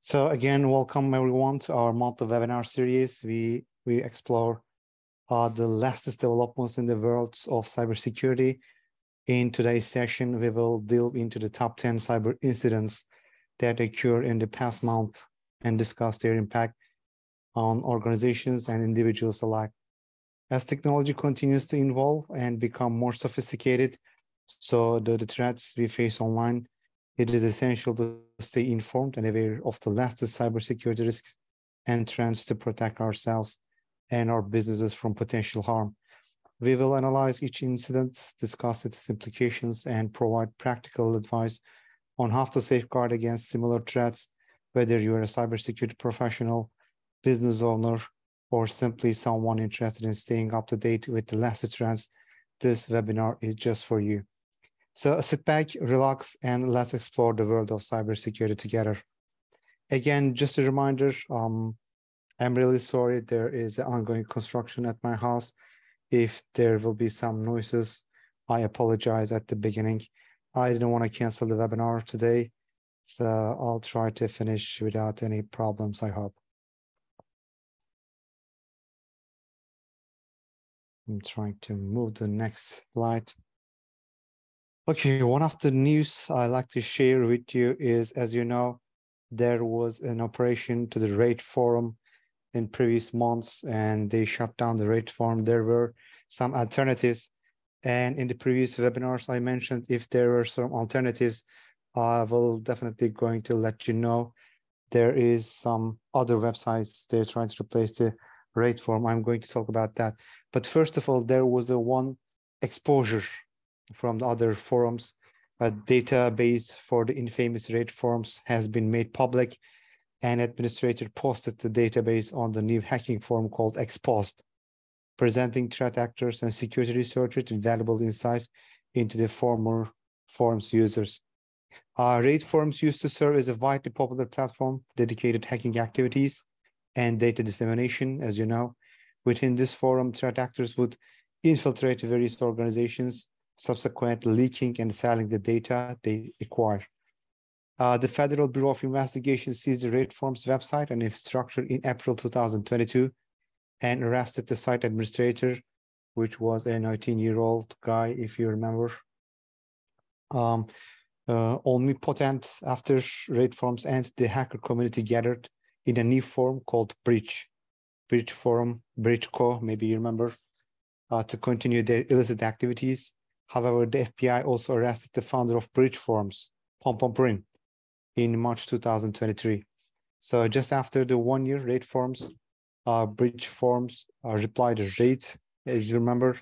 So again, welcome everyone to our monthly webinar series. We explore the latest developments in the world of cybersecurity. In today's session, we will delve into the top 10 cyber incidents that occurred in the past month and discuss their impact on organizations and individuals alike. As technology continues to evolve and become more sophisticated, so the threats we face online, it is essential to stay informed and aware of the latest cybersecurity risks and trends to protect ourselves and our businesses from potential harm. We will analyze each incident, discuss its implications, and provide practical advice on how to safeguard against similar threats, whether you're a cybersecurity professional, business owner, or simply someone interested in staying up to date with the latest trends. This webinar is just for you. So sit back, relax, and let's explore the world of cybersecurity together. Again, just a reminder, I'm really sorry there is an ongoing construction at my house. If there will be some noises, I apologize at the beginning. I didn't want to cancel the webinar today, so I'll try to finish without any problems, I hope. I'm trying to move the next slide. Okay, one of the news I like to share with you is, as you know, there was an operation to the RAID forum in previous months, and they shut down the RAID forum. There were some alternatives, and in the previous webinars I mentioned if there were some alternatives, I will definitely going to let you know. There is some other websites they're trying to replace the RAID forum. I'm going to talk about that. But first of all, there was a one exposure from the other forums. A database for the infamous RAID forums has been made public. An administrator posted the database on the new hacking forum called Exposed, presenting threat actors and security researchers with valuable insights into the former forums users. RAID forums used to serve as a widely popular platform dedicated to hacking activities and data dissemination, as you know. Within this forum, threat actors would infiltrate various organizations, subsequently leaking and selling the data they acquire. The Federal Bureau of Investigation seized the RAID forum's website and infrastructure in April 2022 and arrested the site administrator, which was a 19-year-old guy, if you remember. Omnipotent, after RAID forums ended, the hacker community gathered in a new forum called Breach Forum, BreachCo, maybe you remember, to continue their illicit activities. However, the FBI also arrested the founder of Breach Forums, Pom in March 2023. So just after the 1 year RAID forums, Breach Forums replied to RAID, as you remember.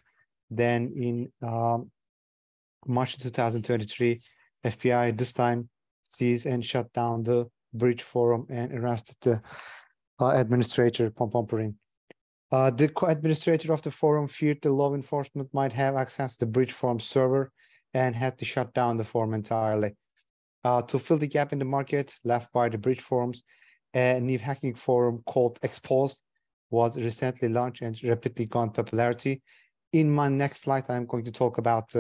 Then in March 2023, FBI this time seized and shut down the Breach Forum and arrested the administrator, Pom. The co-administrator of the forum feared the law enforcement might have access to the Breach Forum server and had to shut down the forum entirely. To fill the gap in the market left by the Breach Forums, a new hacking forum called Exposed was recently launched and rapidly gained popularity. In my next slide, I'm going to talk about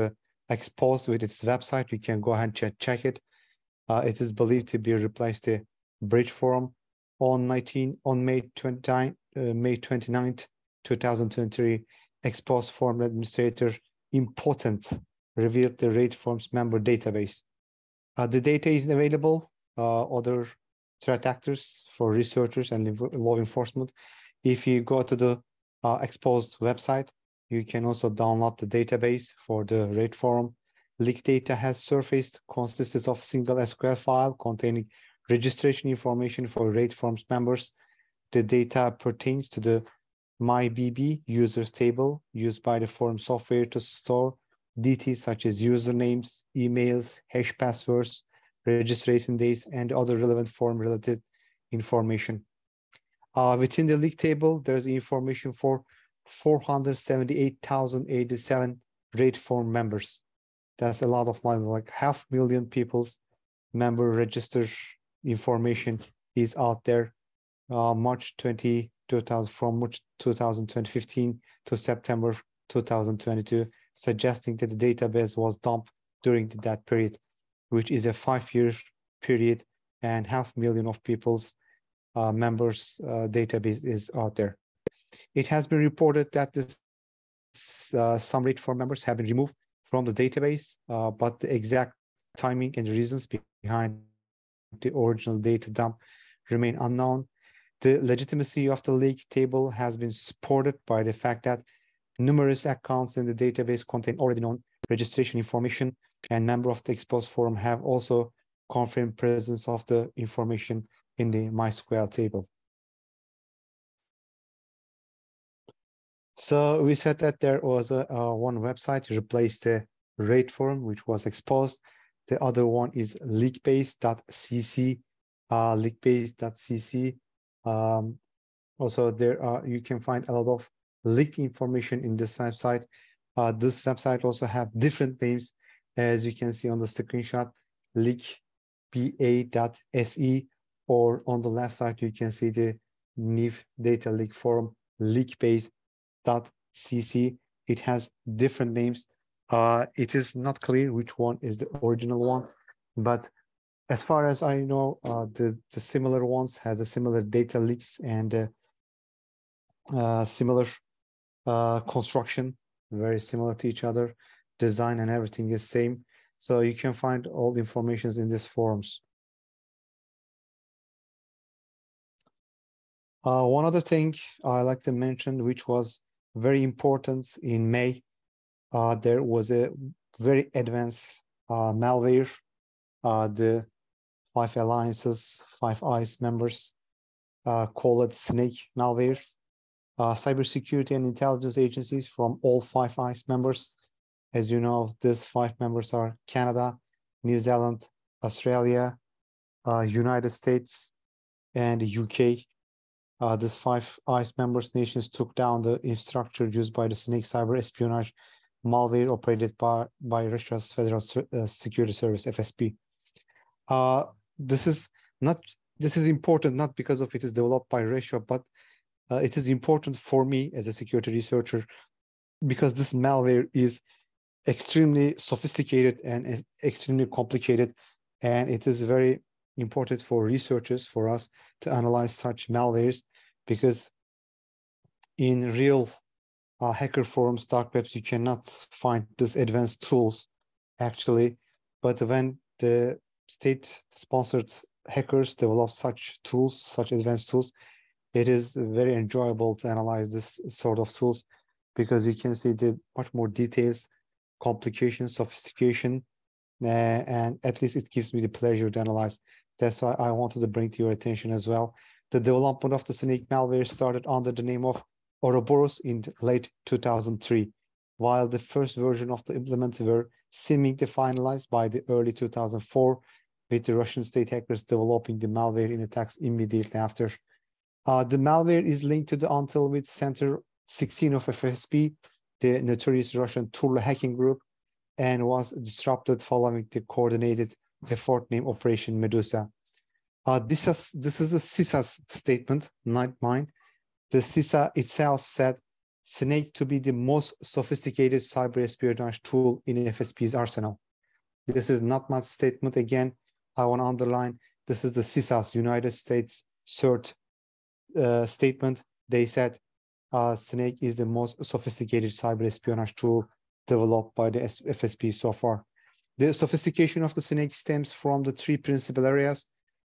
Exposed with its website. You can go ahead and check it. It is believed to be replaced the Breach Forum. On May 29th, 2023, Exposed forum administrator Emotet revealed the RAID forum's member database. The data is available, other threat actors, for researchers and law enforcement. If you go to the Exposed website, you can also download the database for the RAID forum. Leaked data has surfaced, consisted of a single SQL file containing registration information for RAID forums members. The data pertains to the MyBB users table used by the forum software to store details such as usernames, emails, hash passwords, registration dates, and other relevant forum-related information. Within the leak table, there's information for 478,087 RAID forum members. That's a lot of like 500,000 people's member register information is out there. March 2015 to September 2022, suggesting that the database was dumped during that period, which is a 5-year period and 500,000 of people's members database is out there. It has been reported that some rate form members have been removed from the database, but the exact timing and reasons behind the original data dump remain unknown. The legitimacy of the leak table has been supported by the fact that numerous accounts in the database contain already known registration information, and members of the exposed forum have also confirmed presence of the information in the MySQL table. So we said that there was one website to replace the rate forum, which was exposed. The other one is leakbase.cc, leakbase.cc. Also, you can find a lot of leaked information in this website. This website also have different names, as you can see on the screenshot, leakba.se, or on the left side, you can see the NIF data leak forum, leakbase.cc. It has different names. It is not clear which one is the original one, but as far as I know, the similar ones have the similar data leaks and similar construction, very similar to each other. Design and everything is same. So you can find all the information in these forums. One other thing I like to mention, which was very important in May, there was a very advanced malware. The 5 alliances, 5 eyes members call it snake malware. Cybersecurity and intelligence agencies from all 5 eyes members. As you know, these 5 members are Canada, New Zealand, Australia, United States, and UK. These 5 ICE members nations took down the infrastructure used by the snake cyber espionage malware operated by Russia's Federal Security Service, FSB. This is important not because of it is developed by Russia, but it is important for me as a security researcher because this malware is extremely sophisticated and extremely complicated, and it is very important for researchers, for us to analyze such malwares, because in real hacker forums, dark webs, you cannot find these advanced tools actually, but when the state-sponsored hackers develop such tools, such advanced tools, it is very enjoyable to analyze this sort of tools because you can see the much more details, complications, sophistication, and at least it gives me the pleasure to analyze. That's why I wanted to bring to your attention as well. The development of the snake malware started under the name of Ouroboros in late 2003, while the first version of the implements were seemingly finalized by the early 2004, with the Russian state hackers developing the malware in attacks immediately after. The malware is linked to the Until with Center 16 of FSB, the notorious Russian Turla hacking group, and was disrupted following the coordinated effort named Operation Medusa. This is a CISA's statement, not mine. The CISA itself said Snake to be the most sophisticated cyber espionage tool in FSB's arsenal. This is not my statement. Again, I want to underline, this is the CISA's United States CERT statement. They said Snake is the most sophisticated cyber espionage tool developed by the FSB so far. The sophistication of the Snake stems from the 3 principal areas.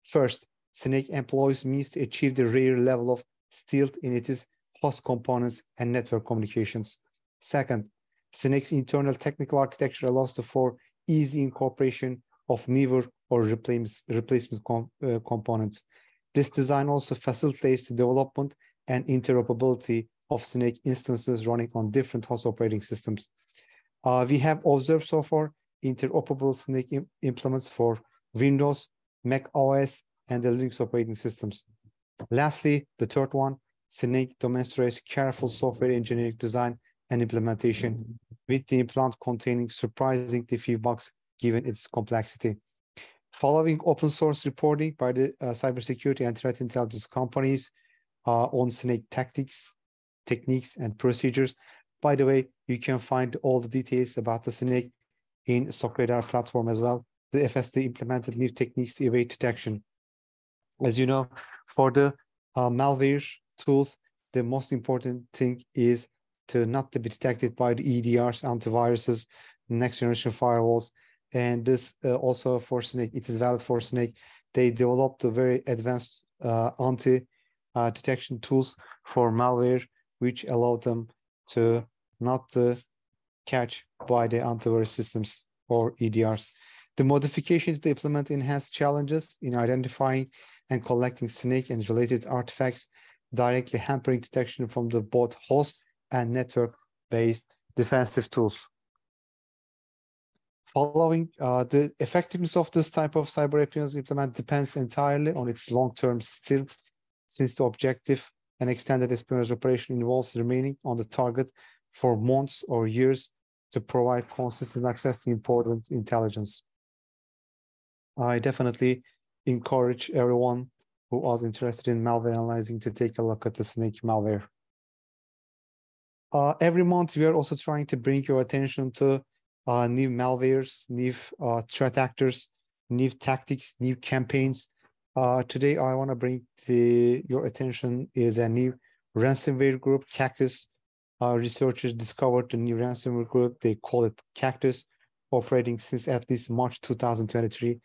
First, Snake employs means to achieve the rare level of stealth in its host components and network communications. Second, Snake's internal technical architecture allows for easy incorporation of newer or replacement components. This design also facilitates the development and interoperability of Snake instances running on different host operating systems. We have observed so far interoperable Snake implements for Windows, Mac OS, and the Linux operating systems. Lastly, the third one, Snake demonstrates careful software engineering design and implementation, with the implant containing surprisingly few bugs given its complexity. Following open source reporting by the cybersecurity and threat intelligence companies on Snake tactics, techniques, and procedures. By the way, you can find all the details about the Snake in SOCRadar platform as well. The FSD implemented new techniques to evade detection. As you know, for the malware tools, the most important thing is to not to be detected by the EDRs, antiviruses, next generation firewalls. And this also for Snake, it is valid for Snake. They developed a very advanced anti-detection tools for malware, which allow them to not catch by the antivirus systems or EDRs. The modifications to implement enhanced challenges in identifying and collecting Snake and related artifacts, directly hampering detection from the both host and network-based defensive tools. Following the effectiveness of this type of cyber espionage implement depends entirely on its long-term still, since the objective and extended espionage operation involves remaining on the target for months or years to provide consistent access to important intelligence. I definitely encourage everyone who was interested in malware analyzing to take a look at the Snake malware. Every month, we are also trying to bring your attention to new malwares, new threat actors, new tactics, new campaigns. Today, I want to bring your attention is a new ransomware group, Cactus. Researchers discovered a new ransomware group. They call it Cactus, operating since at least March 2023.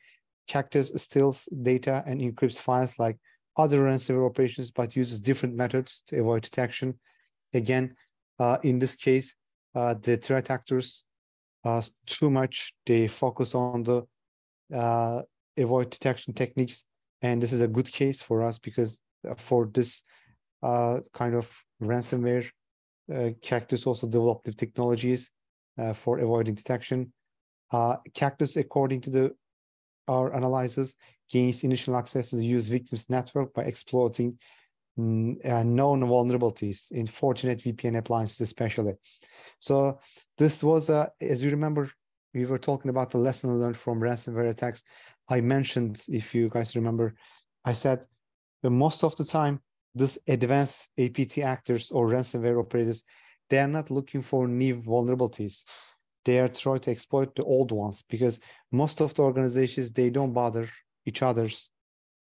Cactus steals data and encrypts files like other ransomware operations, but uses different methods to avoid detection. Again, in this case, the threat actors too much, they focus on the avoid detection techniques. And this is a good case for us because for this kind of ransomware, Cactus also developed the technologies for avoiding detection. Cactus, according to our analysis, gains initial access to the used victim's network by exploiting known vulnerabilities in Fortinet VPN appliances especially. So this was, as you remember, we were talking about the lesson learned from ransomware attacks. I mentioned, if you guys remember, I said that most of the time, this advanced APT actors or ransomware operators, they are not looking for new vulnerabilities. They are trying to exploit the old ones because most of the organizations, they don't bother each other's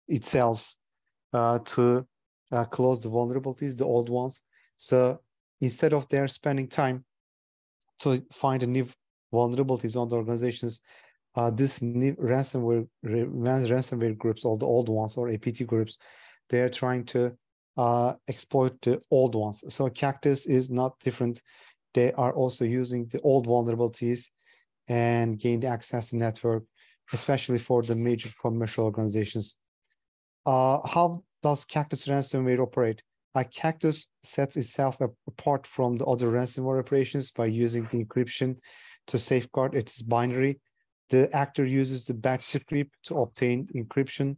itself to close the vulnerabilities, the old ones. So instead of their spending time to find a new vulnerabilities on the organizations, this new ransomware groups, all the old ones or APT groups, they are trying to exploit the old ones. So Cactus is not different. They are also using the old vulnerabilities and gain access to network, especially for the major commercial organizations. How does Cactus ransomware operate? Cactus sets itself apart from the other ransomware operations by using the encryption to safeguard its binary. The actor uses the batch script to obtain encryption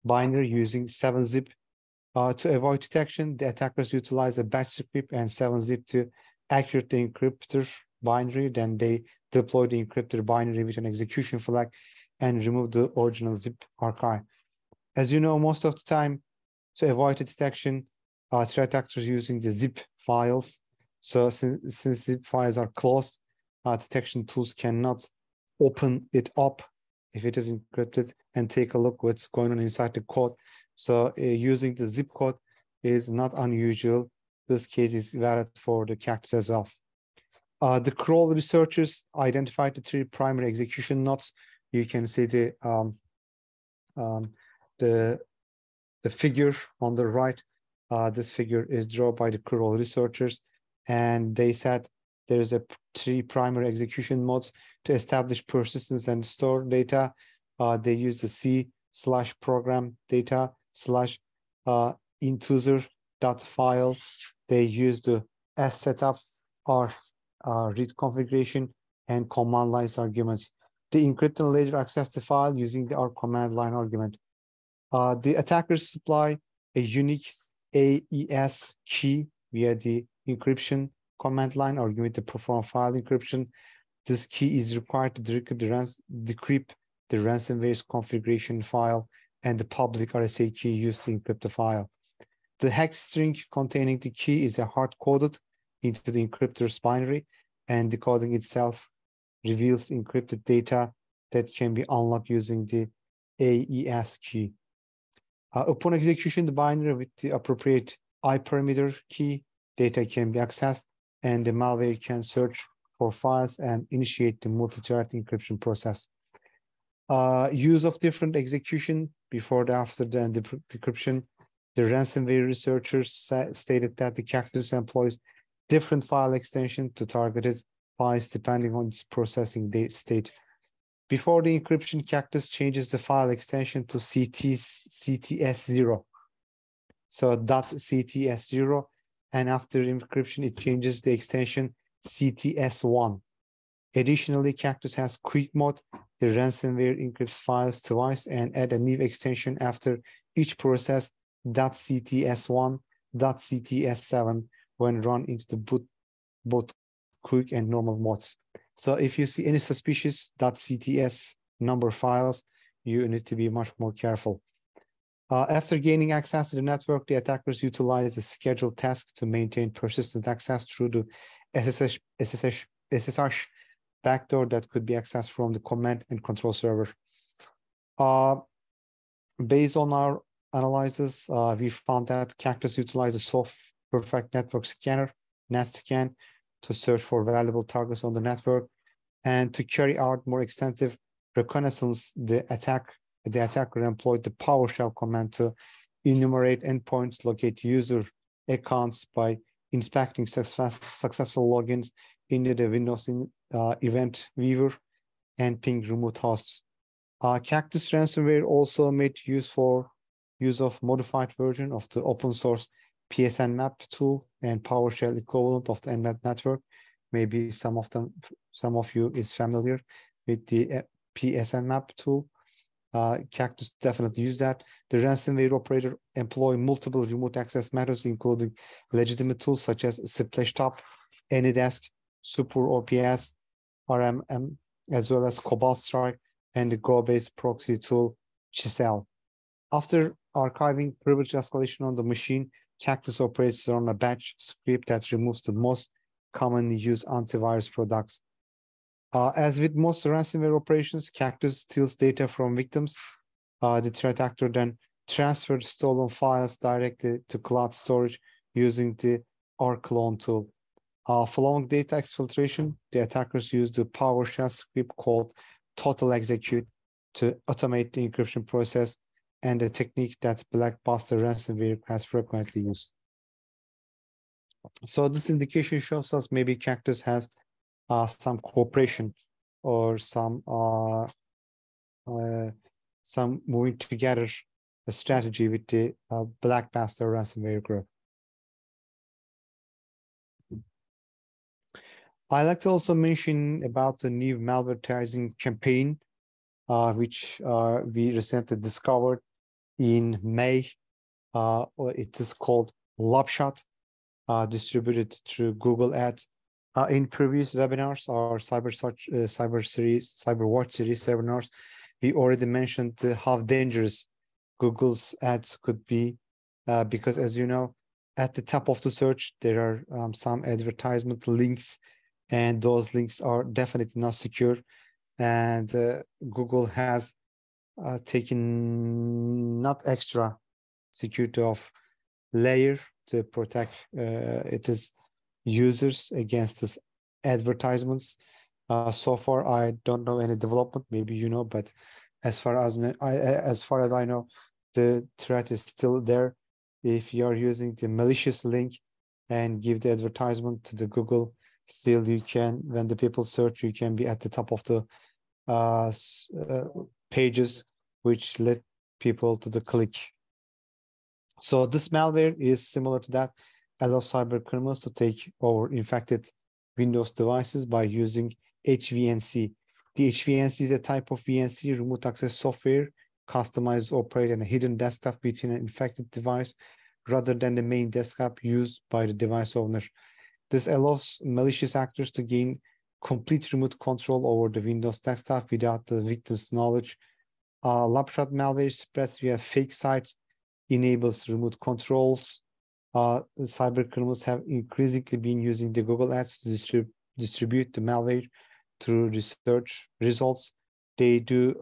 binary using 7-zip. To avoid detection, the attackers utilize a batch script and 7-zip to accurately encrypt the binary. Then they deploy the encrypted binary with an execution flag and remove the original zip archive. As you know, most of the time, to avoid the detection, threat actors using the zip files. So since zip files are closed, detection tools cannot open it up if it is encrypted and take a look what's going on inside the code. So using the zip code is not unusual. This case is valid for the Cactus as well. The Kroll researchers identified the 3 primary execution nodes. You can see the figure on the right. This figure is drawn by the Kroll researchers, and they said there is 3 primary execution modes to establish persistence and store data. They use the C/program data / integer.file. They use the setup or read configuration and command line arguments. The encrypted later access the file using our command line argument. The attackers supply a unique AES key via the encryption command line argument to perform file encryption. This key is required to decrypt the ransomware's configuration file and the public RSA key used to encrypt the file. The hex string containing the key is hard-coded into the encryptor's binary, and decoding itself reveals encrypted data that can be unlocked using the AES key. Upon execution, the binary with the appropriate I-parameter key, data can be accessed, and the malware can search for files and initiate the multi-thread encryption process. Use of different execution before and after the decryption. The ransomware researchers stated that the Cactus employs different file extension to targeted files depending on its processing state. Before the encryption, Cactus changes the file extension to CTS0. So .cts0, and after encryption, it changes the extension CTS1. Additionally, Cactus has quick mode. The ransomware encrypts files twice and add a new extension after each process .cts1, .cts7 when run into the both quick and normal modes. So if you see any suspicious .cts number files, you need to be much more careful. After gaining access to the network, the attackers utilize the scheduled task to maintain persistent access through the SSH backdoor that could be accessed from the command and control server. Based on our analysis, we found that Cactus utilizes a soft perfect network scanner, NetScan, to search for valuable targets on the network, and to carry out more extensive reconnaissance. The attacker employed the PowerShell command to enumerate endpoints, locate user accounts by inspecting successful logins into the Windows event viewer, and ping remote hosts. Cactus ransomware also made use of modified version of the open source PSN map tool and PowerShell equivalent of the Nmet network. Maybe some of you is familiar with the PSN map tool. Cactus definitely use that. The ransomware operator employ multiple remote access methods, including legitimate tools such as Splashtop, AnyDesk, Super OPS, RMM, as well as Cobalt Strike and the Go-based proxy tool Chisel. After archiving privilege escalation on the machine, Cactus operates on a batch script that removes the most commonly used antivirus products. As with most ransomware operations, Cactus steals data from victims. The threat actor then transfers stolen files directly to cloud storage using the rclone tool. Following data exfiltration, the attackers use the PowerShell script called total execute to automate the encryption process, and a technique that Blackbuster ransomware has frequently used. So this indication shows us maybe Cactus has some cooperation or some moving together a strategy with the Blackbuster ransomware group. I'd like to also mention about the new malvertising campaign, which we recently discovered in May. It is called Lobshot, distributed through Google Ads. In previous webinars, our Cyberwatch series webinars, we already mentioned how dangerous Google's ads could be, because as you know, at the top of the search, there are some advertisement links, and those links are definitely not secure. And Google has taken not extra security of layer to protect its users against this advertisements. So far, I don't know any development. Maybe you know, but as far as I know, the threat is still there. If you are using the malicious link and give the advertisement to the Google, still you can, when the people search, you can be at the top of the pages, which lead people to the click. So this malware is similar to that, allows cyber criminals to take over infected Windows devices by using HVNC. The HVNC is a type of VNC, remote access software, customized to operate on a hidden desktop within an infected device rather than the main desktop used by the device owner. This allows malicious actors to gain complete remote control over the Windows desktop without the victim's knowledge. Lobshot malware spreads via fake sites, enables remote controls. Cyber criminals have increasingly been using the Google Ads to distribute the malware through research results. They do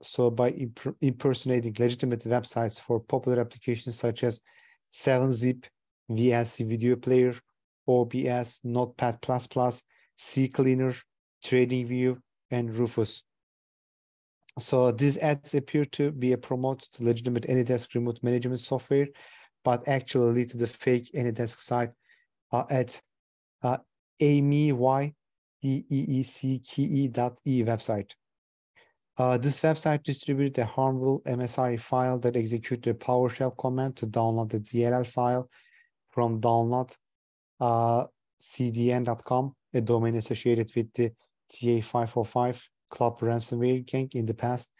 so by impersonating legitimate websites for popular applications such as 7-Zip, VLC Video Player, OBS, Notepad++, CCleaner, TradingView, and Rufus. So these ads appear to be a promote to legitimate AnyDesk remote management software, but actually lead to the fake AnyDesk site at ameydeece.e website. This website distributed a harmful MSI file that executes a PowerShell command to download the DLL file from download.cdn.com, a domain associated with the TA505 club ransomware gang in the past.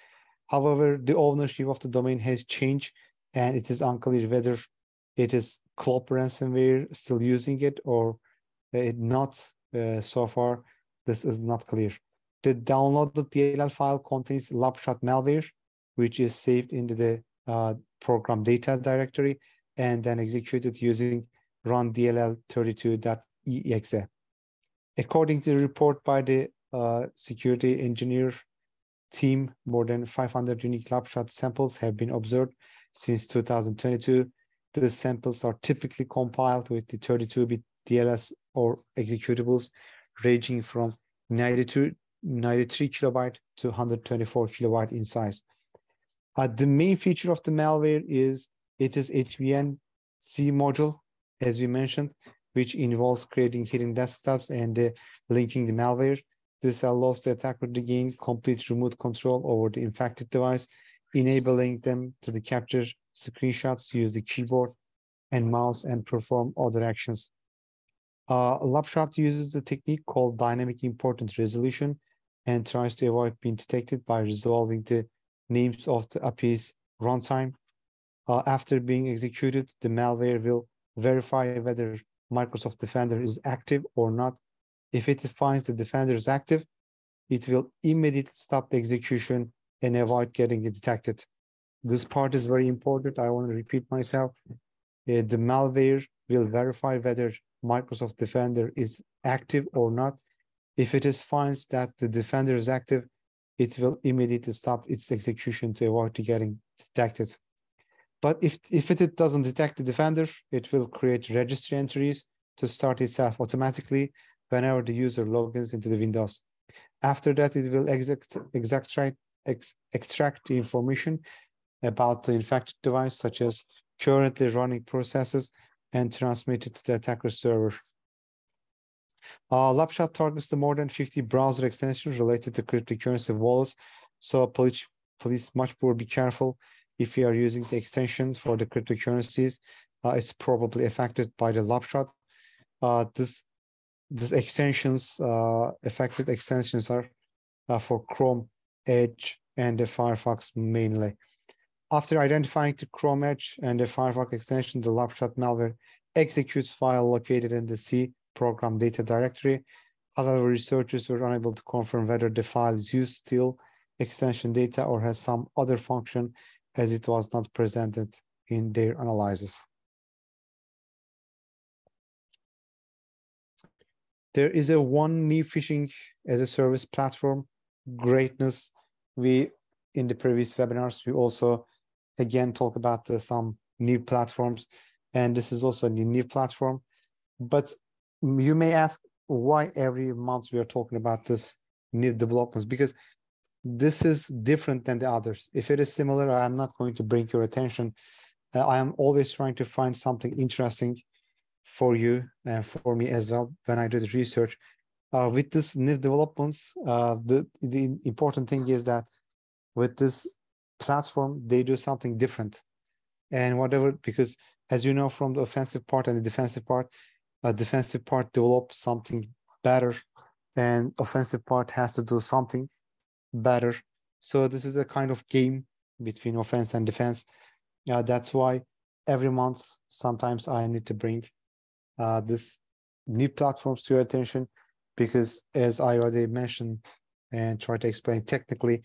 However, the ownership of the domain has changed, and it is unclear whether it is club ransomware still using it or not. So far, this is not clear. The downloaded DLL file contains Lapshot malware, which is saved into the program data directory and then executed using rundll32.exe. According to the report by the security engineer team, more than 500 unique Lapshot samples have been observed since 2022. The samples are typically compiled with the 32-bit DLS or executables ranging from 93 kilobyte to 124 kilobyte in size. The main feature of the malware is it is HVNC module, as we mentioned, which involves creating hidden desktops and linking the malware. This allows the attacker to gain complete remote control over the infected device, enabling them to capture screenshots, use the keyboard and mouse, and perform other actions. Lapshot uses a technique called dynamic importance resolution and tries to avoid being detected by resolving the names of the API's runtime. After being executed, the malware will verify whether Microsoft Defender is active or not. If it finds the Defender is active, it will immediately stop the execution and avoid getting it detected. This part is very important. I want to repeat myself. The malware will verify whether Microsoft Defender is active or not. If it finds that the Defender is active, it will immediately stop its execution to avoid getting detected. But if it doesn't detect the Defender, it will create registry entries to start itself automatically whenever the user logins into the Windows. After that, it will extract the information about the infected device, such as currently running processes, and transmit it to the attacker's server. Lapshot targets the more than 50 browser extensions related to cryptocurrency wallets. So please much more be careful if you are using the extension for the cryptocurrencies. It's probably affected by the Lapshot. These extensions, affected extensions are for Chrome, Edge, and the Firefox mainly. After identifying the Chrome, Edge, and the Firefox extension, the Lapshot malware executes file located in the C program data directory. However, researchers were unable to confirm whether the file is used still extension data or has some other function, as it was not presented in their analysis. There is one new phishing as a service platform, Greatness. In the previous webinars, we also again talk about some new platforms, and this is also a new platform. But you may ask why every month we are talking about this new developments, because this is different than the others. If it is similar, I'm not going to bring your attention. I am always trying to find something interesting for you and for me as well when I do the research. With this new developments, the important thing is that with this platform, they do something different. And whatever, because as you know from the offensive part and the defensive part develops something better, and offensive part has to do something better. So this is a kind of game between offense and defense. That's why every month, sometimes I need to bring this new platforms to your attention, because as I already mentioned and try to explain technically,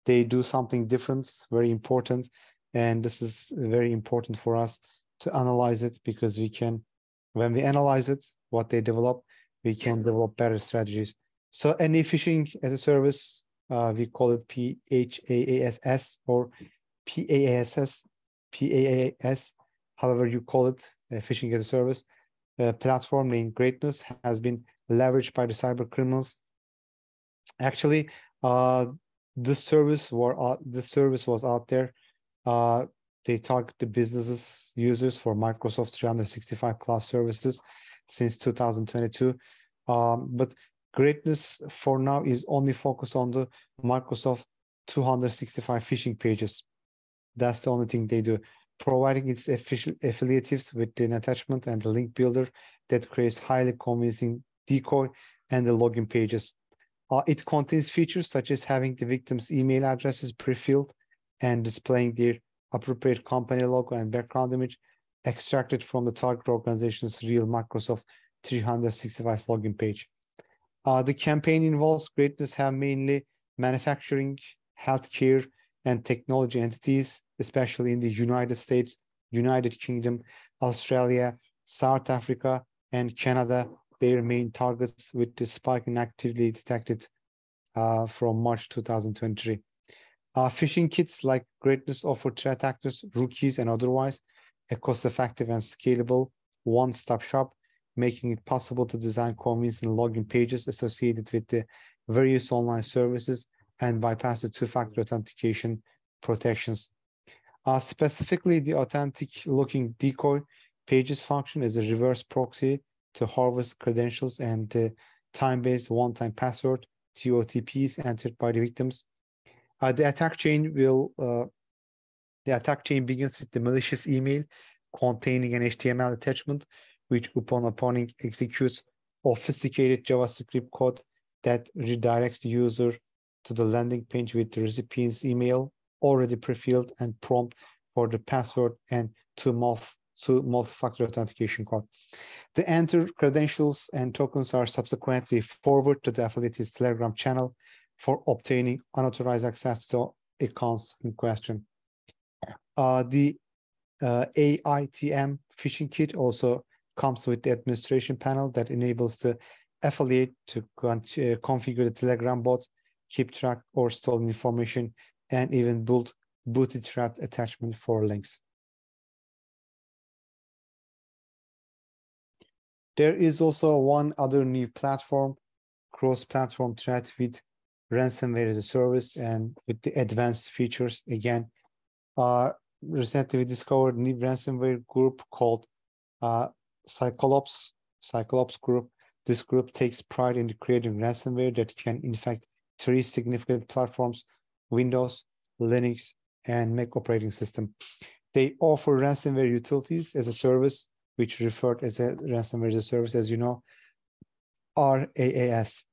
they do something different, very important. And this is very important for us to analyze it, because we can, when we analyze it, what they develop, we can develop better strategies. So any phishing as a service We call it PHAASS or PAAS, however you call it, phishing as a service. Platform named Greatness has been leveraged by the cyber criminals. Actually, this service was out there. They target the businesses users for Microsoft 365 cloud services since 2022. But Greatness for now is only focused on the Microsoft 265 phishing pages. That's the only thing they do, providing its affiliatives with an attachment and the link builder that creates highly convincing decoy and the login pages. It contains features such as having the victim's email addresses pre-filled and displaying their appropriate company logo and background image extracted from the target organization's real Microsoft 365 login page. The campaign involves Greatness have mainly manufacturing, healthcare, and technology entities, especially in the United States, United Kingdom, Australia, South Africa, and Canada, their main targets, with the spike in activity detected from March 2023. Phishing kits like Greatness offer threat actors, rookies, and otherwise a cost-effective and scalable one-stop shop, making it possible to design convincing login pages associated with the various online services and bypass the two-factor authentication protections. Specifically, the authentic-looking decoy pages function is a reverse proxy to harvest credentials and the time-based one-time password, TOTPs, entered by the victims. The attack chain begins with the malicious email containing an HTML attachment, which upon opening executes sophisticated JavaScript code that redirects the user to the landing page with the recipient's email already pre-filled and prompt for the password and two multi-factor authentication code. The entered credentials and tokens are subsequently forwarded to the affiliate's Telegram channel for obtaining unauthorized access to accounts in question. The AITM phishing kit also comes with the administration panel that enables the affiliate to configure the Telegram bot, keep track or stolen information, and even build booby-trapped attachment for links. There is also one other new platform, cross-platform threat with ransomware as a service and with the advanced features. Again, recently we discovered a new ransomware group called Cyclops group. This group takes pride in creating ransomware that can infect 3 significant platforms: Windows, Linux, and Mac operating system. They offer ransomware utilities as a service, which referred as a ransomware as a service, as you know, RAAS.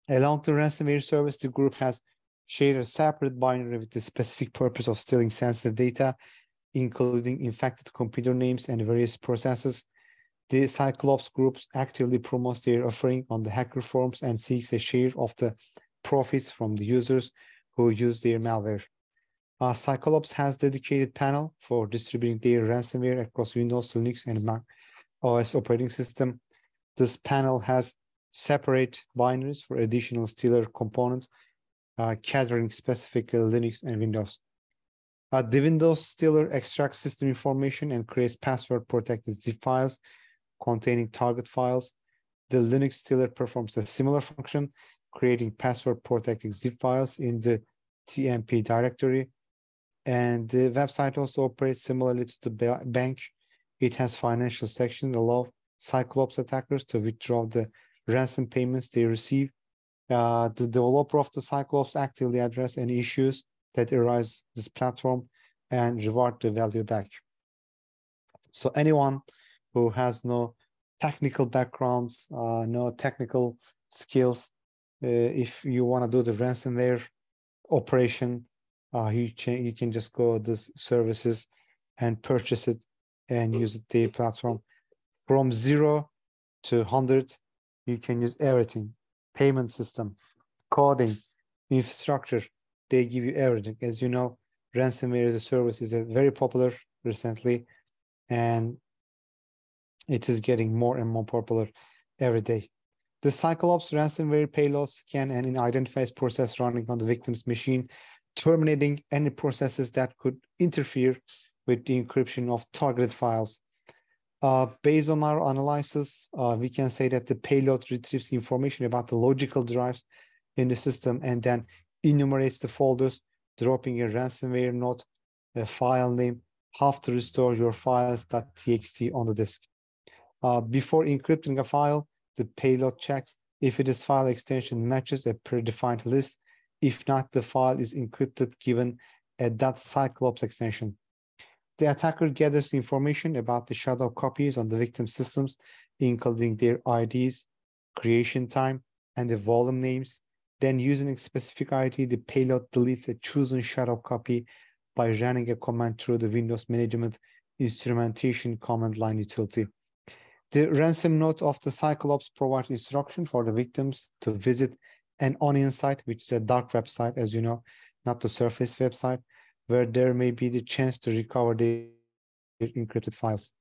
Along the ransomware service, the group has shared a separate binary with the specific purpose of stealing sensitive data, including infected computer names and various processes. The Cyclops groups actively promotes their offering on the hacker forums and seeks a share of the profits from the users who use their malware. Cyclops has dedicated panel for distributing their ransomware across Windows, Linux, and Mac OS operating system. This panel has separate binaries for additional stealer components, catering specifically Linux and Windows. The Windows stealer extracts system information and creates password-protected zip files containing target files. The Linux stealer performs a similar function, creating password-protected zip files in the TMP directory. And the website also operates similarly to the bank. It has financial sections that allow Cyclops attackers to withdraw the ransom payments they receive. The developer of the Cyclops actively address any issues that arise this platform and reward the value back. So anyone who has no technical backgrounds, no technical skills, if you want to do the ransomware operation, you can just go to these services and purchase it and use the platform. From 0 to 100, you can use everything: payment system, coding, infrastructure. They give you everything. As you know, ransomware as a service is very popular recently, and it is getting more and more popular every day. The Cyclops ransomware payload scan and identifies process running on the victim's machine, terminating any processes that could interfere with the encryption of targeted files. Based on our analysis, we can say that the payload retrieves information about the logical drives in the system and then enumerates the folders, dropping a ransomware note, a file name, how to restore your files.txt on the disk. Before encrypting a file, the payload checks if its file extension matches a predefined list. If not, the file is encrypted given a .cyclops extension. The attacker gathers information about the shadow copies on the victim systems, including their IDs, creation time, and the volume names. Then, using a specific ID, the payload deletes a chosen shadow copy by running a command through the Windows Management Instrumentation command line utility. The ransom note of the Cyclops provides instruction for the victims to visit an onion site, which is a dark website, as you know, not the surface website, where there may be the chance to recover their encrypted files.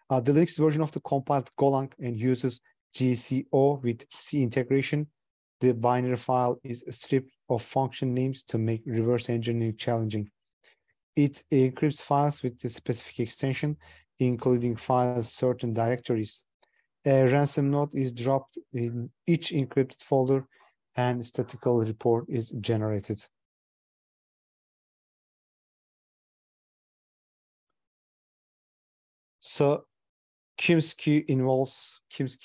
The Linux version of the compiled Golang and uses GCO with C integration. The binary file is stripped of function names to make reverse engineering challenging. It encrypts files with the specific extension, including files certain directories. A ransom note is dropped in each encrypted folder and statistical report is generated. So Kimsky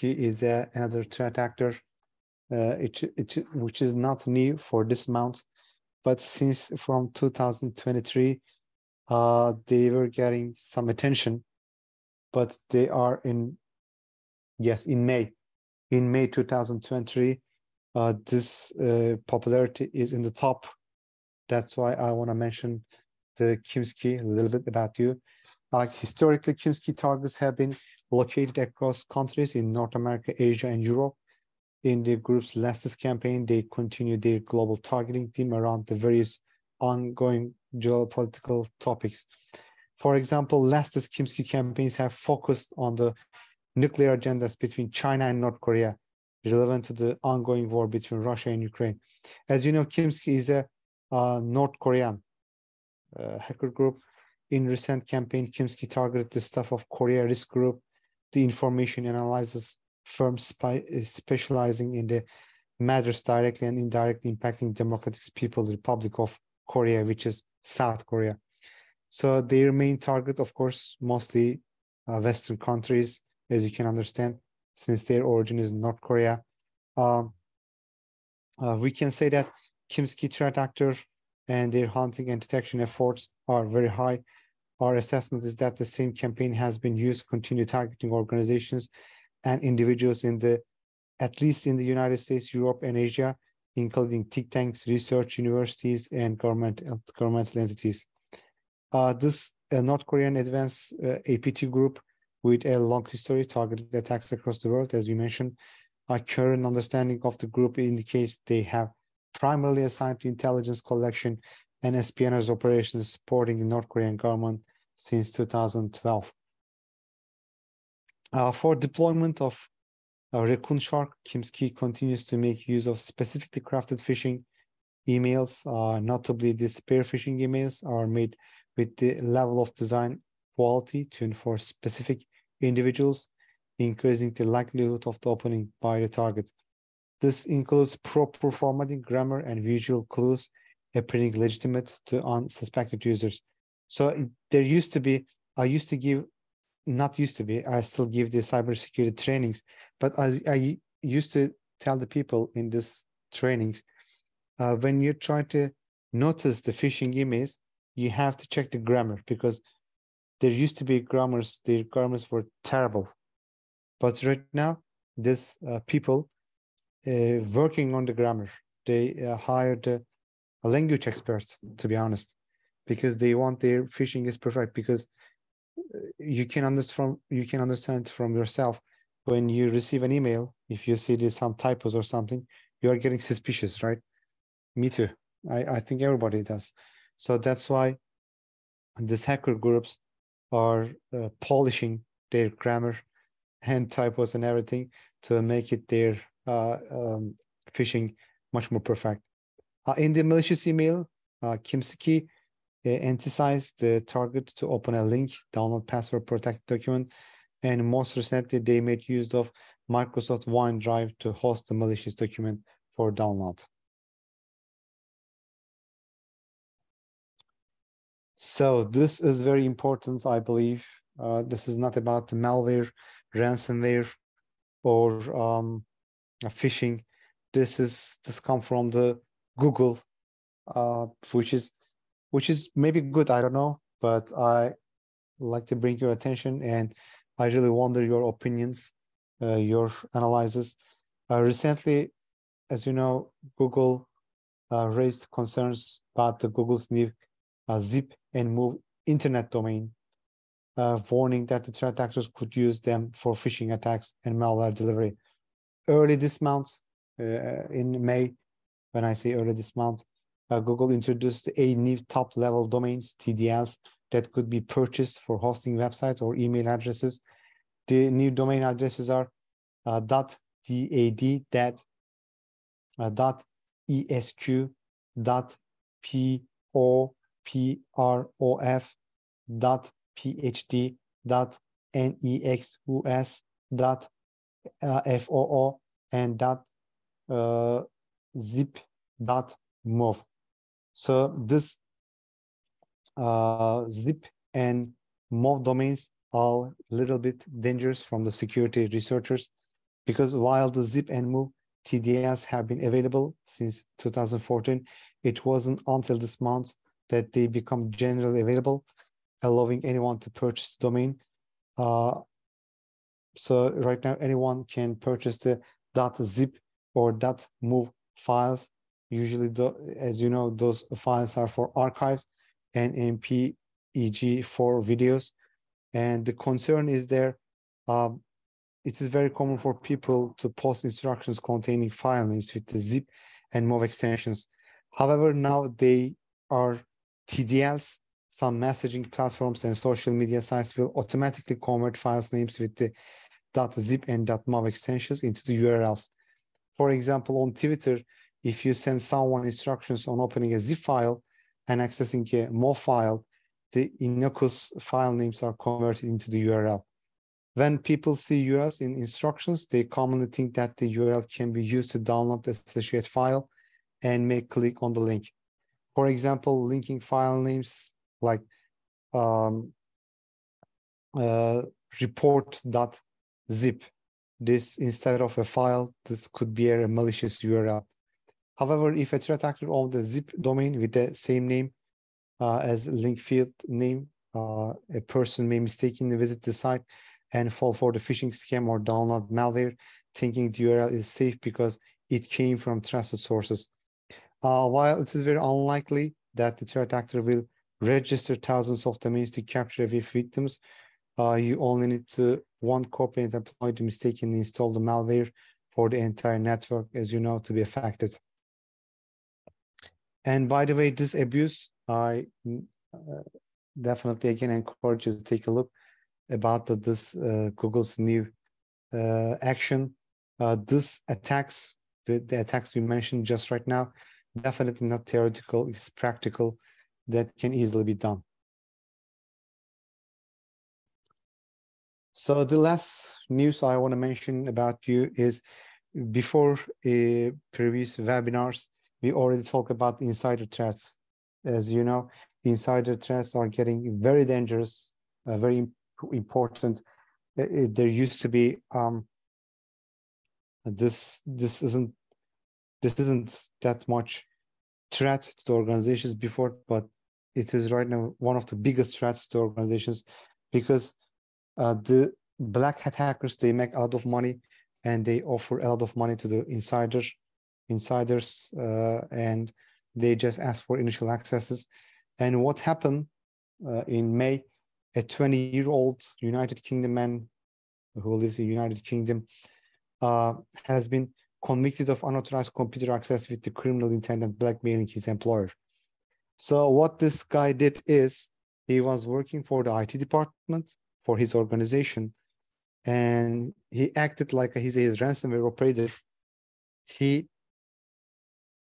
is another threat actor, which is not new for this month, but since from 2023, they were getting some attention, but they are in May 2023, this popularity is in the top. That's why I want to mention the Kimsky, a little bit about you. Historically, Kimsky targets have been located across countries in North America, Asia, and Europe. In the group's latest campaign, they continue their global targeting theme around the various ongoing geopolitical topics. For example, latest Kimsky campaigns have focused on the nuclear agendas between China and North Korea, relevant to the ongoing war between Russia and Ukraine. As you know, Kimsky is a North Korean hacker group. In recent campaign, Kimsky targeted the staff of Korea Risk Group, the information analysis firm specializing in the matters directly and indirectly impacting Democratic People's Republic of Korea, which is South Korea. So their main target, of course, mostly Western countries, as you can understand, since their origin is North Korea. We can say that Kimsky threat actors and their hunting and detection efforts are very high. Our assessment is that the same campaign has been used to continue targeting organizations and individuals at least in the United States, Europe, and Asia, including think tanks, research universities, and governmental entities. This North Korean advanced APT group with a long history targeted attacks across the world, as we mentioned. Our current understanding of the group indicates they have primarily assigned to intelligence collection and espionage operations supporting the North Korean government since 2012. For deployment of Raccoon Shark, Kimsky continues to make use of specifically crafted phishing emails. Notably, the spear phishing emails are made with the level of design quality tuned for specific individuals, increasing the likelihood of the opening by the target. This includes proper formatting, grammar, and visual clues appearing legitimate to unsuspected users. So there used to be, I still give the cybersecurity trainings, but I used to tell the people in these trainings, when you're trying to notice the phishing emails, you have to check the grammar, because there used to be grammars, their grammars were terrible. But right now, these people working on the grammar, they hired language experts, to be honest, because they want their phishing is perfect, because you can understand from yourself when you receive an email, if you see there's some typos or something, you are getting suspicious, right? Me too. I think everybody does. So that's why these hacker groups are polishing their grammar and typos and everything to make it their phishing much more perfect. In the malicious email, Kimsky emphasized the target to open a link, download password protected document, and most recently, they made use of Microsoft OneDrive to host the malicious document for download. So this is very important, I believe. This is not about the malware, ransomware, or phishing. This comes from the Google, which is maybe good. I don't know, but I like to bring your attention, and I really wonder your opinions, your analysis. Recently, as you know, Google raised concerns about the Google's new zip and move internet domain, warning that the threat actors could use them for phishing attacks and malware delivery. Early this month, in May, when I say early this month, Google introduced a new top-level domains, TDLs, that could be purchased for hosting websites or email addresses. The new domain addresses are .dad, .esq, .poprof, .phd, .nexus, .foo, and .zip.mov. So this zip and mov domains are a little bit dangerous from the security researchers, because while the zip and move TDS have been available since 2014, it wasn't until this month that they become generally available, allowing anyone to purchase the domain. So right now, anyone can purchase the .zip or .move files. Usually, as you know, those files are for archives and MPEG for videos. And the concern is there, it is very common for people to post instructions containing file names with the zip and mov extensions. However, now they are TDLs. Some messaging platforms and social media sites will automatically convert files names with the .zip and .mov extensions into the URLs. For example, on Twitter, if you send someone instructions on opening a zip file and accessing a mov file, the innocuous file names are converted into the URL. When people see URLs in instructions, they commonly think that the URL can be used to download the associated file and may click on the link. For example, linking file names like report.zip. This, instead of a file, this could be a malicious URL. However, if a threat actor owns the zip domain with the same name as link field name, a person may mistakenly visit the site and fall for the phishing scam or download malware, thinking the URL is safe because it came from trusted sources. While it is very unlikely that the threat actor will register thousands of domains to capture victims, you only need one corporate employee to mistakenly install the malware for the entire network, as you know, to be affected. And by the way, this abuse, I definitely again encourage you to take a look about this Google's new action. This attacks, the attacks we mentioned just right now, definitely not theoretical, it's practical, that can easily be done. So the last news I want to mention about you is, before previous webinars, we already talked about insider threats. As you know, insider threats are getting very dangerous, very important. There used to be this isn't that much threat to the organizations before, but it is right now one of the biggest threats to organizations, because the black hat hackers, they make a lot of money and they offer a lot of money to the insiders, and they just ask for initial accesses. And what happened in May, a 20-year-old United Kingdom man who lives in United Kingdom has been convicted of unauthorized computer access with the criminal intent and blackmailing his employer. So what this guy did is, he was working for the IT department for his organization, and he acted like he's a ransomware operator, he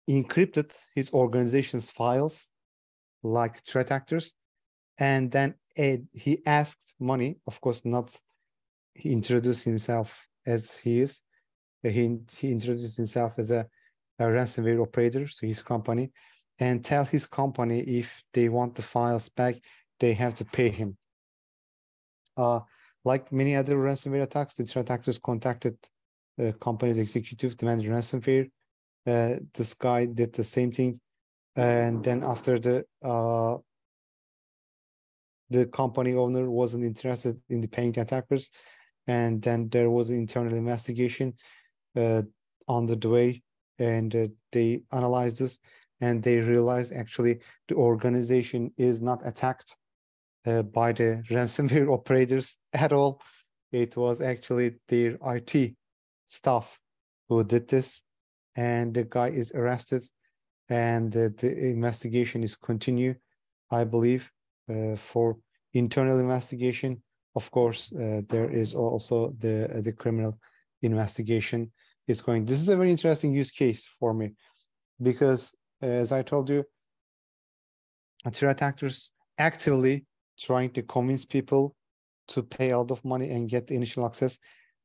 encrypted his organization's files like threat actors, and then he asked money. Of course, not he introduced himself as he is. He introduced himself as a ransomware operator, so his company, and tell his company if they want the files back, they have to pay him. Like many other ransomware attacks, the threat actors contacted company's executive demanding ransomware. This guy did the same thing, and then after the company owner wasn't interested in the paying attackers, and then there was an internal investigation under the way, and they analyzed this, and they realized actually the organization is not attacked by the ransomware operators at all. It was actually their IT staff who did this, and the guy is arrested, and the investigation is continue, I believe, for internal investigation. Of course, there is also the criminal investigation is going. This is a very interesting use case for me, because as I told you, threat actors actively trying to convince people to pay a lot of money and get the initial access.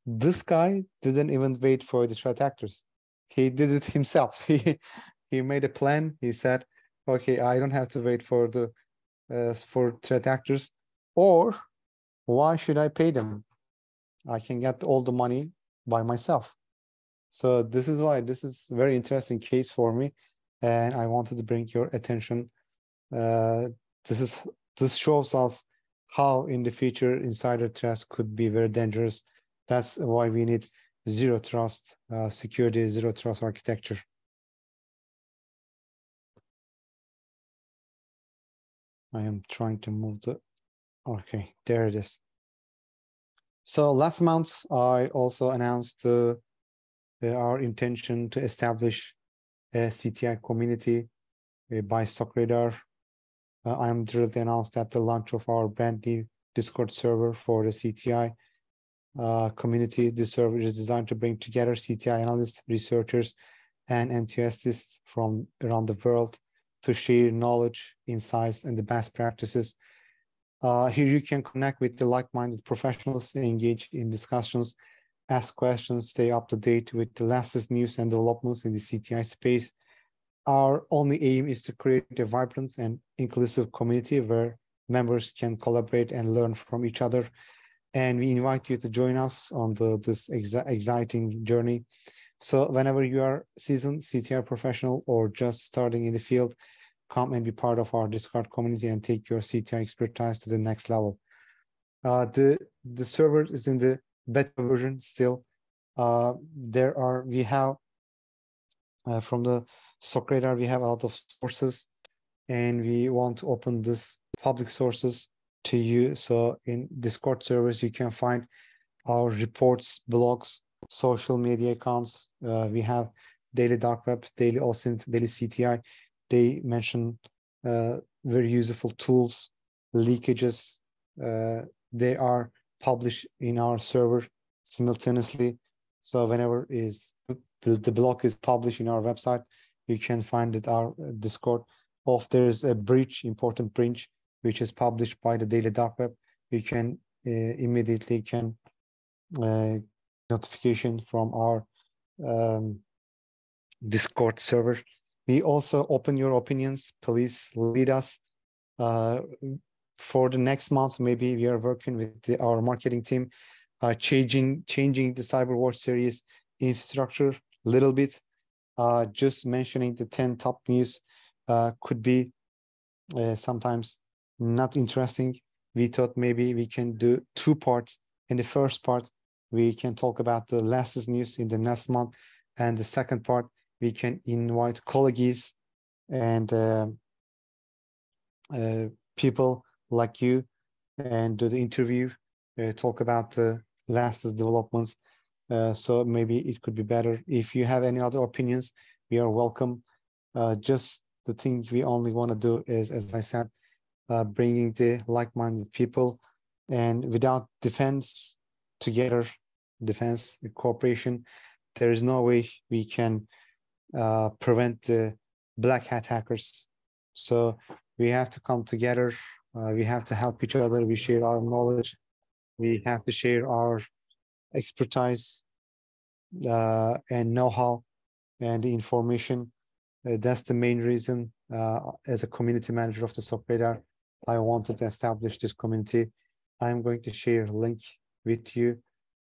This guy didn't even wait for the threat actors. He did it himself. He made a plan. He said, okay, I don't have to wait for the for threat actors, or why should I pay them? I can get all the money by myself. So this is why this is a very interesting case for me, and I wanted to bring your attention. This shows us how in the future insider threats could be very dangerous. That's why we need zero trust security, zero trust architecture. I am trying to move the, okay, there it is. So last month, I also announced our intention to establish a CTI community by SOCRadar. I am thrilled to announce that the launch of our brand new Discord server for the CTI community. This server is designed to bring together CTI analysts, researchers, and enthusiasts from around the world to share knowledge, insights, and the best practices. Here you can connect with the like-minded professionals, engage in discussions, ask questions, stay up to date with the latest news and developments in the CTI space. Our only aim is to create a vibrant and inclusive community where members can collaborate and learn from each other. And we invite you to join us on this exciting journey. So whenever you are a seasoned CTI professional or just starting in the field, come and be part of our Discord community and take your CTI expertise to the next level. The server is in the beta version still. We have from the SOCRadar, we have a lot of sources, and we want to open this public sources to you. So in Discord servers, you can find our reports, blogs, social media accounts. We have daily dark web, daily OSINT, daily CTI. They mention very useful tools, leakages. They are published in our server simultaneously. So whenever the blog is published in our website, you can find it our Discord. If there is a breach, important breach, which is published by the daily dark web, you can immediately notification from our Discord server. We also open your opinions. Please lead us. For the next month, maybe we are working with our marketing team, changing the Cyberwatch series infrastructure a little bit. Just mentioning the 10 top news could be sometimes not interesting. We thought maybe we can do 2 parts. In the first part, we can talk about the latest news in the next month, and the second part, we can invite colleagues and people like you and do the interview, talk about the latest developments. So maybe it could be better. If you have any other opinions, we are welcome. Just the thing we only want to do is, as I said, bringing the like-minded people, and without defense together, defense cooperation, there is no way we can prevent the black hat hackers. So we have to come together. We have to help each other. We share our knowledge. We have to share our expertise and know-how and information. That's the main reason, as a community manager of the SOCRadar, I wanted to establish this community. I'm going to share a link with you.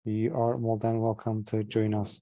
You are more than welcome to join us.